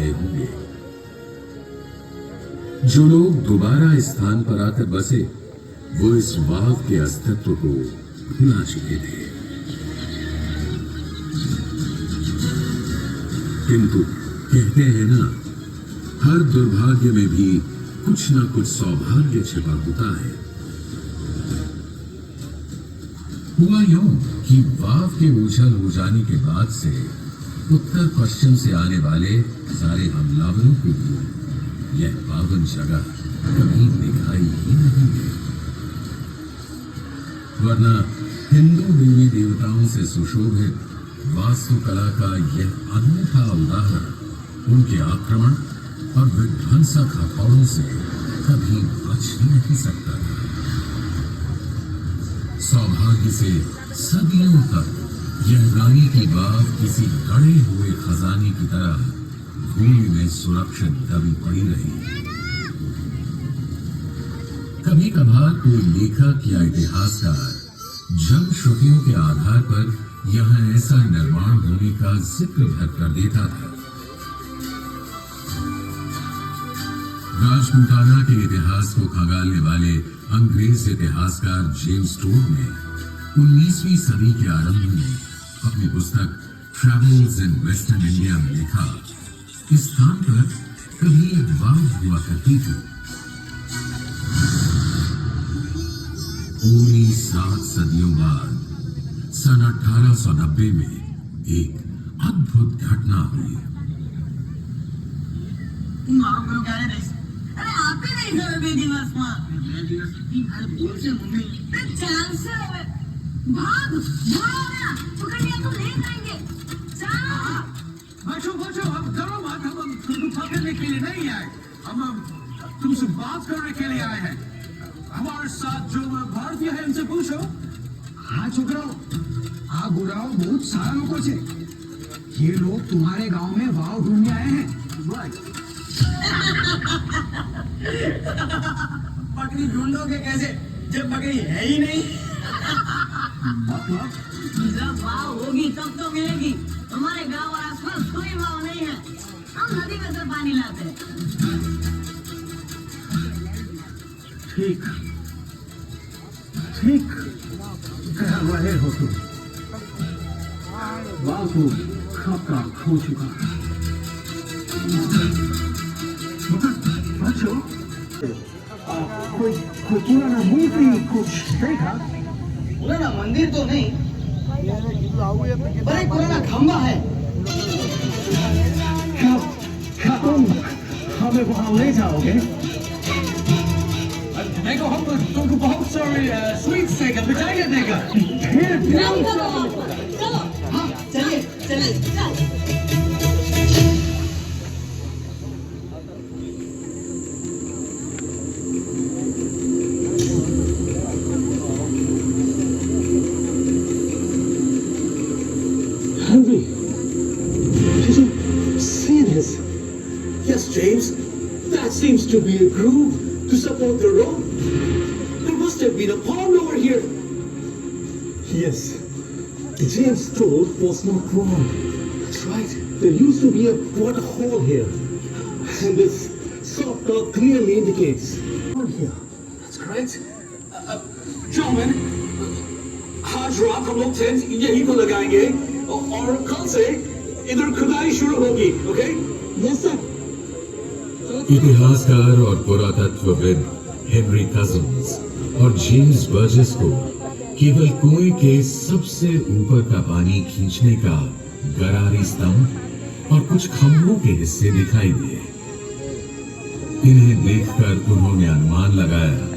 आए होंगे। जो लोग दोबारा इस स्थान पर आकर बसे, वो इस वाव के अस्तित्व को भुला चुके थे। किंतु कहते हैं ना, हर दुर्भाग्य में भी कुछ ना कुछ सौभाग्य छिपा होता है। हुआ यूं कि वाव के उछल हो जाने के बाद से उत्तर पश्चिम से आने वाले सारे हमलावरों को भी यह पावन जगह कभी दिखाई ही नहीं दी। वरना हिंदू देवी देवताओं से सुशोभित वास्तुकला का यह अनूठा उदाहरण उनके आक्रमण और विध्वंसक हथौड़ों से कभी बच ही नहीं सकता था। सौभाग्य से सदियों तक यह रानी की वाव किसी गड़े हुए खजाने की तरह भूमि में सुरक्षित दबी पड़ी रही। कभी कभार कोई लेखक या इतिहासकार जल श्रुतियों के आधार पर यहाँ ऐसा निर्माण होने का जिक्र भर कर देता था। राजपूताना के इतिहास को खंगालने वाले अंग्रेज इतिहासकार जेम्स टोड ने 19वीं सदी के आरंभ में अपनी पुस्तक ट्रैवल्स इन वेस्टर्न इंडिया में लिखा, इस स्थान पर कभी एक वाव हुआ करती थी। पूरी 7 सदियों बाद सन 1890 में एक अद्भुत घटना हुई। अरे आप ही नहीं कर दे दिवस बोल से मम्मी चाल से भाग ना पकड़ लिया तो ले जाएंगे। चलो बचो अब करो बात, हम तुमको पकड़ने के लिए नहीं आए, हम तुमसे बात करने के लिए आए हैं। हमारे साथ जो भारतीय है उनसे पूछो। हाँ छोकराओ, आ गुराओ बहुत सारा लोगों से, ये लोग तुम्हारे गांव में वाव ढूंढने आए हैं। पकड़ी ढूंढोगे कैसे जब पकड़ी है ही नहीं? मतलब जब वाव होगी तब तो मिलेगी। हमारे गांव और आसपास कोई वाव नहीं है, हम नदी में से पानी लाते हैं। ठीक ठीक कह रहे हो तुम। वाव तो कब का खो चुका है। बच्चों, कोई पुराना मूर्ति कुछ देखा? पुराना मंदिर तो नहीं, पर एक पुराना खंबा है। क्या तुम हमें वहां ले जाओगे? देखो हम तुमको बहुत सारे स्वीट्स देगा, मिठाइयाँ देगा। चलो हाँ चलिए चलिए चल। Henry, did you see this? Yes, James. That seems to be a groove to support the road. There must have been a pond over here. Yes, James Todd was not wrong. That's right. There used to be a water hole here. And this soft dog clearly indicates. Over here. That's correct. Gentlemen, आज रात हम लोग tent यहीं पर लगाएंगे और कल से इधर खुदाई शुरू होगी, ओके? Yes, sir. इतिहासकार और पुरातत्वविद हेनरी कजिन्स और जेम्स बर्जेस को केवल कुएं के सबसे ऊपर का पानी खींचने का गरारी स्तंभ और कुछ खंभों के हिस्से दिखाई दिए। इन्हें देखकर उन्होंने अनुमान लगाया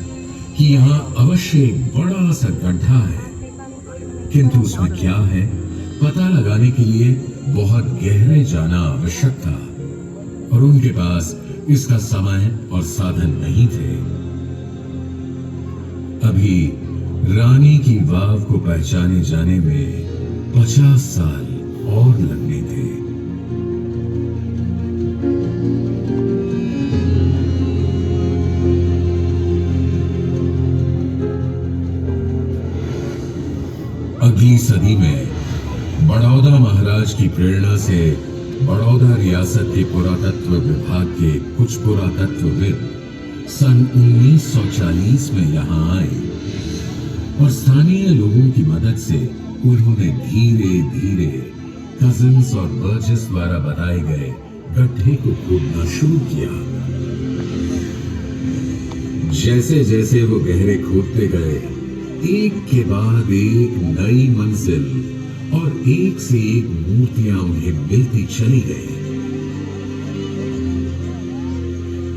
कि यहाँ अवश्य एक बड़ा सा गड्ढा है, किंतु उसमें क्या है पता लगाने के लिए बहुत गहरे जाना आवश्यक था और उनके पास इसका समय और साधन नहीं थे। अभी रानी की वाव को पहचाने जाने में 50 साल और लगने थे। अगली सदी में बड़ौदा महाराज की प्रेरणा से बड़ौदा रियासत के पुरातत्व विभाग के कुछ पुरातत्वविद सन 1940 में यहाँ आए और स्थानीय लोगों की मदद से उन्होंने धीरे धीरे कजिन्स और बर्जेस द्वारा बताए गए गड्ढे को खोदना शुरू किया। जैसे जैसे वो गहरे खोदते गए, एक के बाद एक नई मंजिल और एक से एक मूर्तियां उन्हें मिलती चली गई।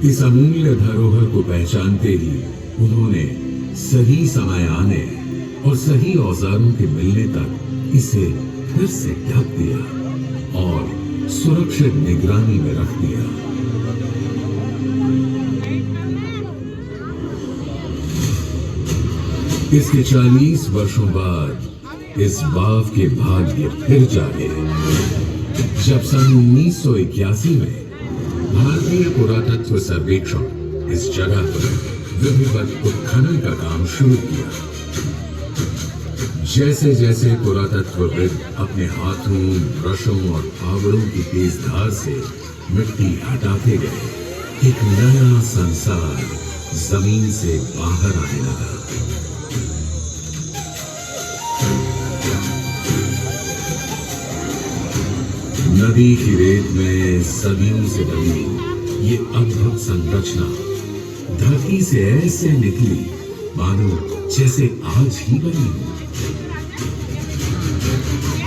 इस अमूल्य धरोहर को पहचानते ही उन्होंने सही समय आने और सही औजारों के मिलने तक इसे फिर से ढक दिया और सुरक्षित निगरानी में रख दिया। इसके 40 वर्षों बाद इस वाव के भाग्य फिर जागे जब सन 1981 में भारतीय पुरातत्व सर्वेक्षण इस जगह पर विधिवत उत्खनन का काम शुरू किया। जैसे जैसे पुरातत्वविद अपने हाथों, ब्रशों और फावड़ों की तेज धार से मिट्टी हटाते गए, एक नया संसार जमीन से बाहर आने लगा। नदी की रेत में सदियों से बनी ये अद्भुत संरचना धरती से ऐसे निकली मानो जैसे आज ही बनी हो।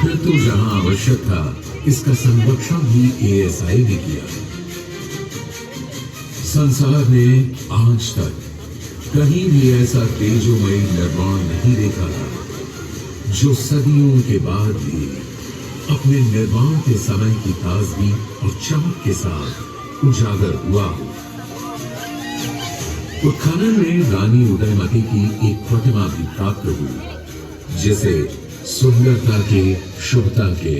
फिर तो जहां आवश्यक था इसका संरक्षण भी ASI ने किया। संसार ने आज तक कहीं भी ऐसा तेजोमयी निर्माण नहीं देखा था जो सदियों के बाद भी अपने निर्माण के समय की ताजगी और चमक के साथ उजागर हुआ हो। उत्खनन में रानी उदयमती की एक प्रतिमा भी प्राप्त हुई जिसे सुंदरता के, शुभता के,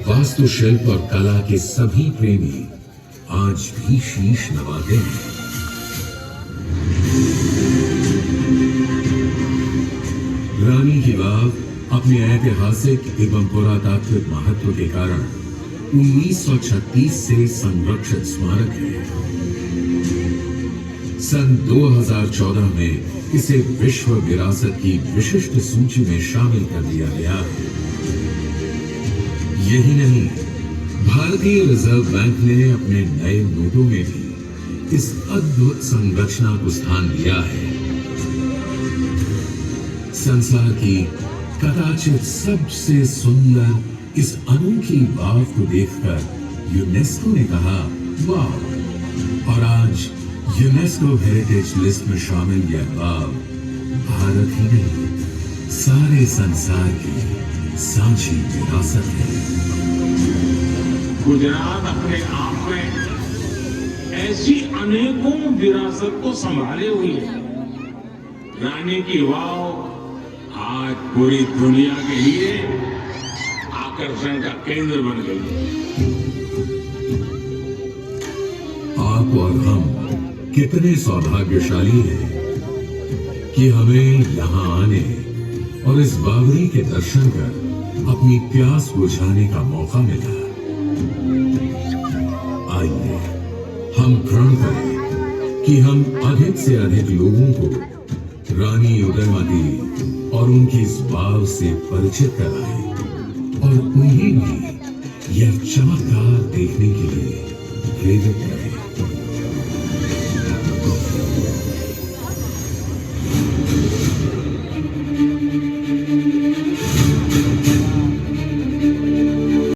वास्तुशिल्प और कला के सभी प्रेमी आज भी शीश नवाते हैं। रानी की वाव अपने ऐतिहासिक एवं पुरातात्विक महत्व के कारण 1936 से संरक्षित स्मारक है। सन 2014 में इसे विश्व विरासत की विशिष्ट सूची में शामिल कर दिया गया है। यही नहीं, भारतीय रिजर्व बैंक ने अपने नए नोटों में भी इस अद्भुत संरचना को स्थान दिया है। संसार की कदाचित सबसे सुंदर इस अनोखी वाव को देखकर यूनेस्को ने कहा वाव, और आज यूनेस्को हेरिटेज लिस्ट में शामिल यह वाव भारत ही नहीं सारे संसार की साझी विरासत है। गुजरात अपने आप में ऐसी अनेकों विरासत को संभाले हुए है। रानी की वाव आज पूरी दुनिया के लिए आकर्षण का केंद्र बन गई है। आप और हम कितने सौभाग्यशाली हैं कि हमें यहाँ आने और इस बावरी के दर्शन कर अपनी प्यास बुझाने का मौका मिला। आइए हम प्रण करें कि हम अधिक से अधिक लोगों को रानी उदयमती और उनकी इस वाव से परिचित कराएं और उन्हें भी यह चमत्कार देखने के लिए प्रेरित करें।